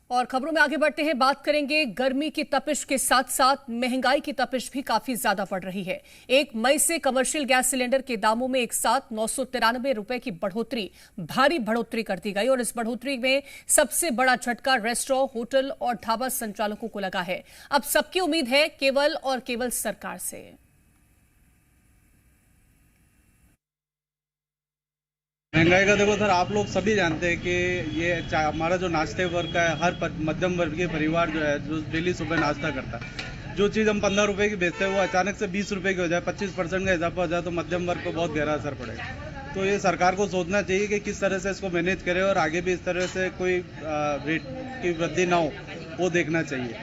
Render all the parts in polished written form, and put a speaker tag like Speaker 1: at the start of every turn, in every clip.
Speaker 1: और खबरों में आगे बढ़ते हैं, बात करेंगे गर्मी की तपिश के साथ साथ महंगाई की तपिश भी काफी ज्यादा बढ़ रही है। 1 मई से कमर्शियल गैस सिलेंडर के दामों में एक साथ 993 रुपए की बढ़ोतरी, भारी बढ़ोतरी कर दी गई और इस बढ़ोतरी में सबसे बड़ा झटका रेस्टोरेंट, होटल और ढाबा संचालकों को लगा है। अब सबकी उम्मीद है केवल और केवल सरकार से।
Speaker 2: महंगाई का देखो सर, आप लोग सभी जानते हैं कि ये हमारा जो नाश्ते वर्ग का है, हर मध्यम वर्गीय परिवार जो है, जो डेली सुबह नाश्ता करता है, जो चीज़ हम 15 रुपए की बेचते हैं वो अचानक से 20 रुपए की हो जाए, 25% का इजाफा हो जाए तो मध्यम वर्ग को बहुत गहरा असर पड़ेगा। तो ये सरकार को सोचना चाहिए कि किस तरह से इसको मैनेज करे और आगे भी इस तरह से कोई रेट की वृद्धि ना हो, वो देखना चाहिए।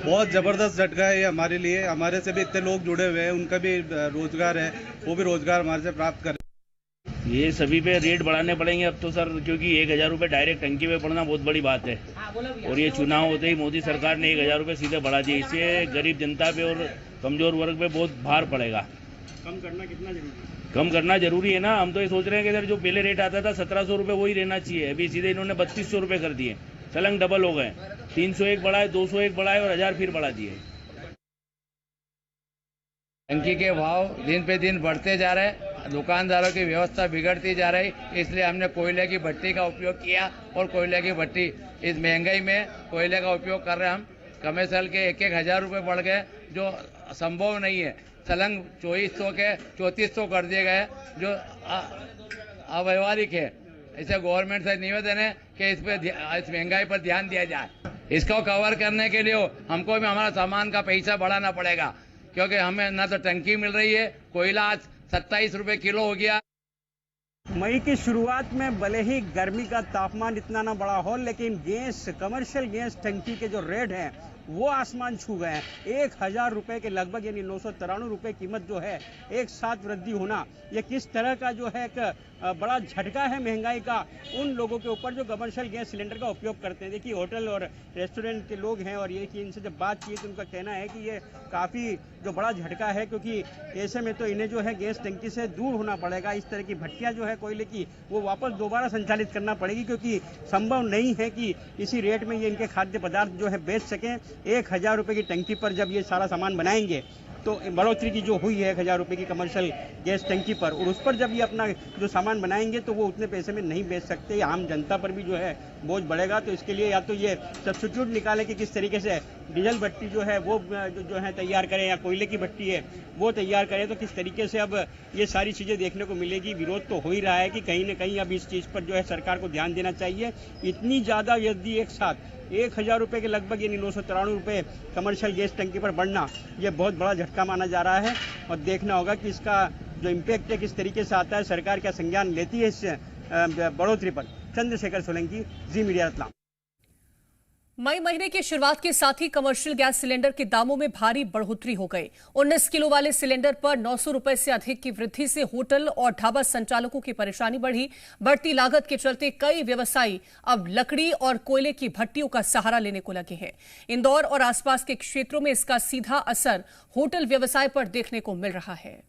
Speaker 2: बहुत ज़बरदस्त झटका है ये हमारे लिए। हमारे से भी इतने लोग जुड़े हुए हैं, उनका भी रोजगार है, वो भी रोजगार हमारे से प्राप्त कर।
Speaker 3: ये सभी पे रेट बढ़ाने पड़ेंगे अब तो सर, क्योंकि 1000 रुपये डायरेक्ट टंकी पे पड़ना बहुत बड़ी बात है। और ये चुनाव होते ही मोदी सरकार ने 1000 रुपये सीधे बढ़ा दिए, इससे गरीब जनता पे और कमजोर वर्ग पे बहुत भार पड़ेगा।
Speaker 2: कम करना कितना जरूरी है?
Speaker 3: कम करना जरूरी है ना। हम तो ये सोच रहे हैं कि सर जो पहले रेट आता था 1700 रुपये वही रहना चाहिए, अभी सीधे इन्होंने 3200 रुपये कर दिए, सलंग डबल हो गए। 301 बढ़ाए, 201 बढ़ाए और 1000 फिर बढ़ा दिए।
Speaker 4: टंकी के भाव दिन पे दिन बढ़ते जा रहे हैं, दुकानदारों की व्यवस्था बिगड़ती जा रही, इसलिए हमने कोयले की भट्टी का उपयोग किया और कोयले की भट्टी इस महंगाई में कोयले का उपयोग कर रहे हैं हम। कमर्शियल के 1,000 रुपये बढ़ गए, जो संभव नहीं है। सलंग 2400 के 3400 कर दिए गए, जो अव्यवहारिक है। इसे गवर्नमेंट से निवेदन है कि इस महंगाई पर ध्यान दिया जाए। इसको कवर करने के लिए हमको भी हमारा सामान का पैसा बढ़ाना पड़ेगा, क्योंकि हमें ना तो टंकी मिल रही है, कोयला आज 27 रुपये किलो हो गया।
Speaker 5: मई की शुरुआत में भले ही गर्मी का तापमान इतना ना बड़ा हो, लेकिन गैस, कमर्शियल गैस टंकी के जो रेट हैं वो आसमान छू गए हैं। 1000 रुपये के लगभग, यानी 993 रुपये कीमत जो है एक साथ वृद्धि होना, ये किस तरह का जो है एक बड़ा झटका है महंगाई का उन लोगों के ऊपर जो कमर्शियल गैस सिलेंडर का उपयोग करते हैं। देखिए, होटल और रेस्टोरेंट के लोग हैं और ये कि इनसे जब बात की तो उनका कहना है कि ये काफ़ी जो बड़ा झटका है, क्योंकि ऐसे में तो इन्हें जो है गैस टंकी से दूर होना पड़ेगा। इस तरह की भट्टियाँ जो है कोयले की वो वापस दोबारा संचालित करना पड़ेगी, क्योंकि संभव नहीं है कि इसी रेट में ये इनके खाद्य पदार्थ जो है बेच सकें। 1000 रुपये की टंकी पर जब ये सारा सामान बनाएंगे तो बढ़ोतरी की जो हुई है 1000 रुपये की कमर्शियल गैस टंकी पर, और उस पर जब ये अपना जो सामान बनाएंगे तो वो उतने पैसे में नहीं बेच सकते। आम जनता पर भी जो है बोझ बढ़ेगा। तो इसके लिए या तो ये सब्स्टिट्यूट निकालें कि किस तरीके से डीजल भट्टी जो है वो जो है तैयार करें, या कोयले की भट्टी है वो तैयार करें। तो किस तरीके से अब ये सारी चीज़ें देखने को मिलेगी। विरोध तो हो ही रहा है कि कहीं ना कहीं अब इस चीज़ पर जो है सरकार को ध्यान देना चाहिए। इतनी ज़्यादा यदि एक साथ 1000 रुपये के लगभग, यानी 993 रुपये कमर्शियल गैस टंकी पर बढ़ना, ये बहुत बड़ा झटका माना जा रहा है। और देखना होगा कि इसका जो इम्पैक्ट है किस तरीके से आता है, सरकार क्या संज्ञान लेती है इस बढ़ोतरी पर। चंद्रशेखर सोलंकी, जी मीडिया, रतलाम।
Speaker 1: मई महीने की शुरुआत के साथ ही कमर्शियल गैस सिलेंडर के दामों में भारी बढ़ोतरी हो गई। 19 किलो वाले सिलेंडर पर 900 रुपए से अधिक की वृद्धि से होटल और ढाबा संचालकों की परेशानी बढ़ी। बढ़ती लागत के चलते कई व्यवसायी अब लकड़ी और कोयले की भट्टियों का सहारा लेने को लगे हैं। इंदौर और आसपास के क्षेत्रों में इसका सीधा असर होटल व्यवसाय पर देखने को मिल रहा है।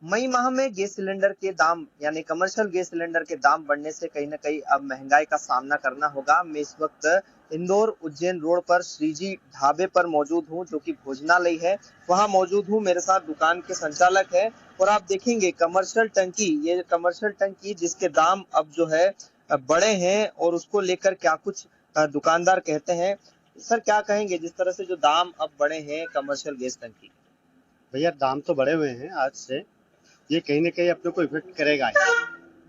Speaker 6: मई माह में गैस सिलेंडर के दाम, यानी कमर्शियल गैस सिलेंडर के दाम बढ़ने से कहीं ना कहीं अब महंगाई का सामना करना होगा। मैं इस वक्त इंदौर उज्जैन रोड पर श्रीजी ढाबे पर मौजूद हूं, जो कि भोजनालय है, वहां मौजूद हूं। मेरे साथ दुकान के संचालक है और आप देखेंगे कमर्शियल टंकी, ये कमर्शियल टंकी जिसके दाम अब जो है बड़े हैं और उसको लेकर क्या कुछ दुकानदार कहते हैं। सर, क्या कहेंगे जिस तरह से जो दाम अब बढ़े हैं कमर्शियल गैस टंकी?
Speaker 7: भैया, दाम तो बढ़े हुए हैं आज से, ये कहीं ना कहीं अपने को इफेक्ट करेगा ही।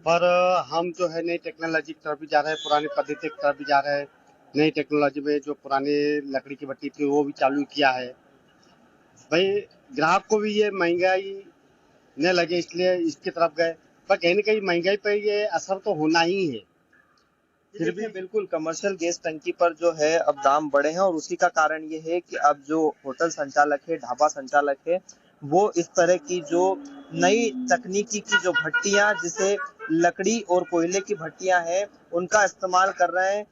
Speaker 7: पर हम जो है नई टेक्नोलॉजी की तरफ भी जा रहे हैं, पुरानी पद्धति की तरफ भी जा रहे हैं। नई टेक्नोलॉजी में जो पुरानी लकड़ी की भट्टी थी वो भी चालू किया है। भाई, ग्राहक को भी ये महंगाई न लगे इसलिए इसकी तरफ गए, पर कहीं ना कहीं महंगाई पर ये असर तो होना ही है।
Speaker 6: फिर भी बिल्कुल कमर्शियल गैस टंकी पर जो है अब दाम बढ़े हैं, और उसी का कारण ये है कि अब जो होटल संचालक है, ढाबा संचालक है, वो इस तरह की जो नई तकनीकी की जो भट्टियां, जिसे लकड़ी और कोयले की भट्टियां हैं, उनका इस्तेमाल कर रहे हैं।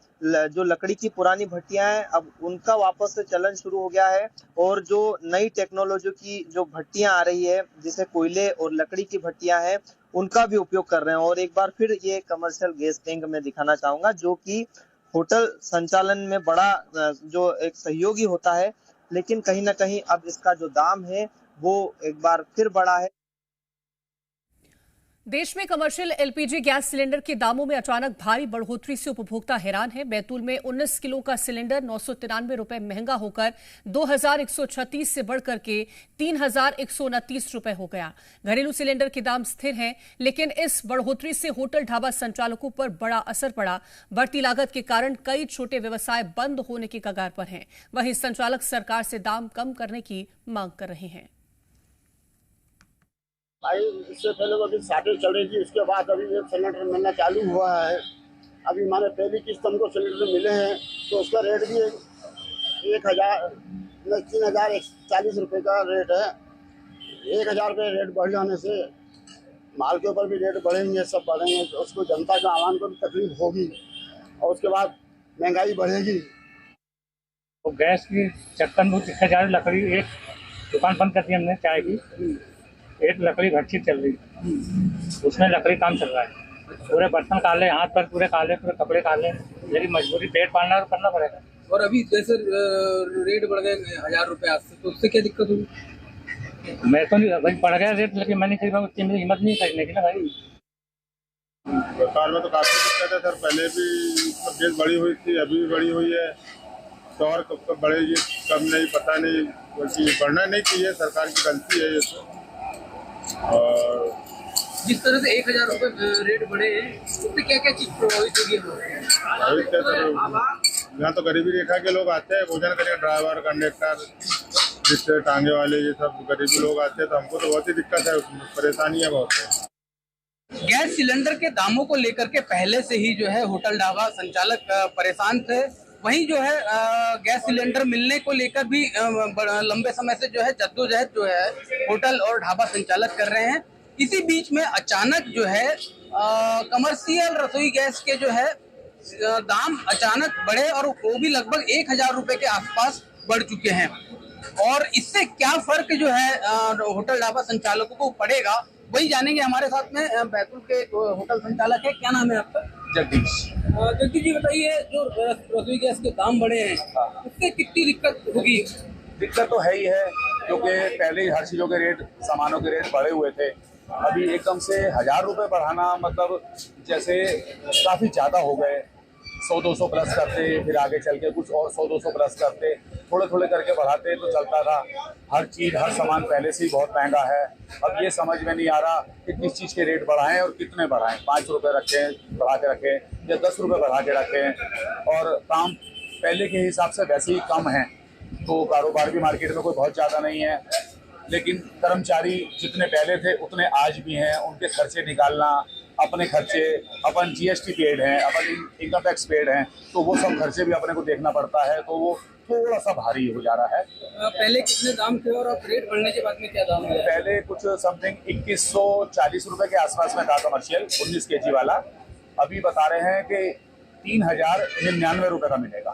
Speaker 6: जो लकड़ी की पुरानी भट्टियां हैं, अब उनका वापस से चलन शुरू हो गया है, और जो नई टेक्नोलॉजी की जो भट्टियां आ रही है, जिसे कोयले और लकड़ी की भट्टियां हैं, उनका भी उपयोग कर रहे हैं। और एक बार फिर ये कमर्शियल गैस टैंक में दिखाना चाहूंगा, जो कि होटल संचालन में बड़ा जो एक सहयोगी होता है, लेकिन कहीं ना कहीं अब इसका जो दाम है वो एक बार फिर बढ़ा है।
Speaker 1: देश में कमर्शियल एलपीजी गैस सिलेंडर के दामों में अचानक भारी बढ़ोतरी से उपभोक्ता हैरान है। बैतूल में 19 किलो का सिलेंडर 993 रुपए महंगा होकर 2136 से बढ़कर के 3129 रुपए हो गया। घरेलू सिलेंडर के दाम स्थिर हैं, लेकिन इस बढ़ोतरी से होटल ढाबा संचालकों पर बड़ा असर पड़ा। बढ़ती लागत के कारण कई छोटे व्यवसाय बंद होने की कगार पर हैं। वहीं संचालक सरकार से दाम कम करने की मांग कर रहे हैं।
Speaker 8: भाई इससे पहले वो अभी साढ़े चल रही थी, उसके बाद अभी एक सिलेंडर मिलना चालू हुआ है। अभी माने पहली किस्त हमको सिलेंडर मिले हैं तो उसका रेट भी 3,040 रुपये का रेट है। 1,000 रुपये रेट बढ़ जाने से माल के ऊपर भी रेट बढ़ेंगे, सब बढ़ेंगे, तो उसको जनता का आवाम को भी तकलीफ होगी और उसके बाद महंगाई बढ़ेगी।
Speaker 9: तो गैस की चक्कर में दिखा जा रही, लकड़ी एक दुकान बंद कर दी हमने चाय की, एक लकड़ी भट्टी चल रही, उसमें लकड़ी काम चल रहा है। पूरे बर्तन काले, हाथ पर पूरे काले, पूरे कपड़े काले, लेकिन मजबूरी पेट पालना और करना पड़ेगा।
Speaker 10: और अभी जैसे रेट बढ़ गए 1,000 रुपये आज से, तो उससे क्या दिक्कत हुई?
Speaker 9: मैं तो नहीं भाई, बढ़ गया रेट, लेकिन मैं नहीं खरीदा, उतनी मेरी हिम्मत नहीं खरीदने की ना भाई।
Speaker 8: व्यापार में तो काफ़ी दिक्कत है सर, पहले भी गैस बढ़ी हुई थी, अभी भी बढ़ी हुई है, तो और कब बढ़ेगी कब नहीं पता नहीं, बल्कि बढ़ना नहीं चाहिए, सरकार की गलती है ये तो। और
Speaker 10: जिस तरह से 1,000 रुपये रेट बढ़े हैं, उससे क्या क्या चीज़ प्रभावित होगी?
Speaker 8: यहाँ तो गरीबी रेखा के लोग आते हैं भोजन करने, ड्राइवर, कंडक्टर, जिससे टांगे वाले, ये सब गरीबी लोग आते हैं, तो हमको तो बहुत ही दिक्कत है, उसमें परेशानी है बहुत है।
Speaker 10: गैस सिलेंडर के दामों को लेकर के पहले से ही जो है होटल ढाबा संचालक परेशान थे। वहीं जो है गैस सिलेंडर मिलने को लेकर भी लंबे समय से जो है जद्दोजहद जो है होटल और ढाबा संचालक कर रहे हैं। इसी बीच में अचानक जो है कमर्शियल रसोई गैस के जो है दाम अचानक बढ़े और वो भी लगभग 1,000 रुपये के आसपास बढ़ चुके हैं। और इससे क्या फर्क जो है होटल ढाबा संचालकों को पड़ेगा, वही जानेंगे। हमारे साथ में बैतूल के होटल संचालक है, क्या नाम है आपका?
Speaker 11: जगदीश।
Speaker 10: जगदीश जी बताइए, जो रसोई गैस के दाम बढ़े हैं उससे कितनी दिक्कत होगी?
Speaker 11: दिक्कत तो है ही है, क्योंकि पहले ही हर चीज़ों के रेट, सामानों के रेट बढ़े हुए थे। अभी एकदम से 1,000 रुपये बढ़ाना मतलब जैसे काफ़ी ज़्यादा हो गए। 100-200 प्लस करते, फिर आगे चल के कुछ और 100-200 प्लस करते, थोड़े थोड़े करके बढ़ाते तो चलता था। हर चीज़, हर सामान पहले से ही बहुत महंगा है। अब ये समझ में नहीं आ रहा कि किस चीज़ के रेट बढ़ाएं और कितने बढ़ाएं। 5 रुपये रखें, बढ़ा के रखें, या 10 रुपये बढ़ा के रखें, और काम पहले के हिसाब से वैसे ही कम है, तो कारोबार भी मार्केट में कोई बहुत ज़्यादा नहीं है। लेकिन कर्मचारी जितने पहले थे उतने आज भी हैं, उनके खर्चे निकालना, अपने खर्चे, अपन GST पेड हैं, अपन इनकम टैक्स पेड हैं, तो वो सब खर्चे भी अपने को देखना पड़ता है, तो वो थोड़ा सा भारी हो जा रहा है।
Speaker 10: पहले कितने दाम थे और अब रेट बढ़ने के बाद में क्या दाम है?
Speaker 11: पहले कुछ समथिंग 2140 रुपये के आसपास में था कमर्शियल 19 kg वाला। अभी बता रहे हैं कि 3,099 रुपये का मिलेगा।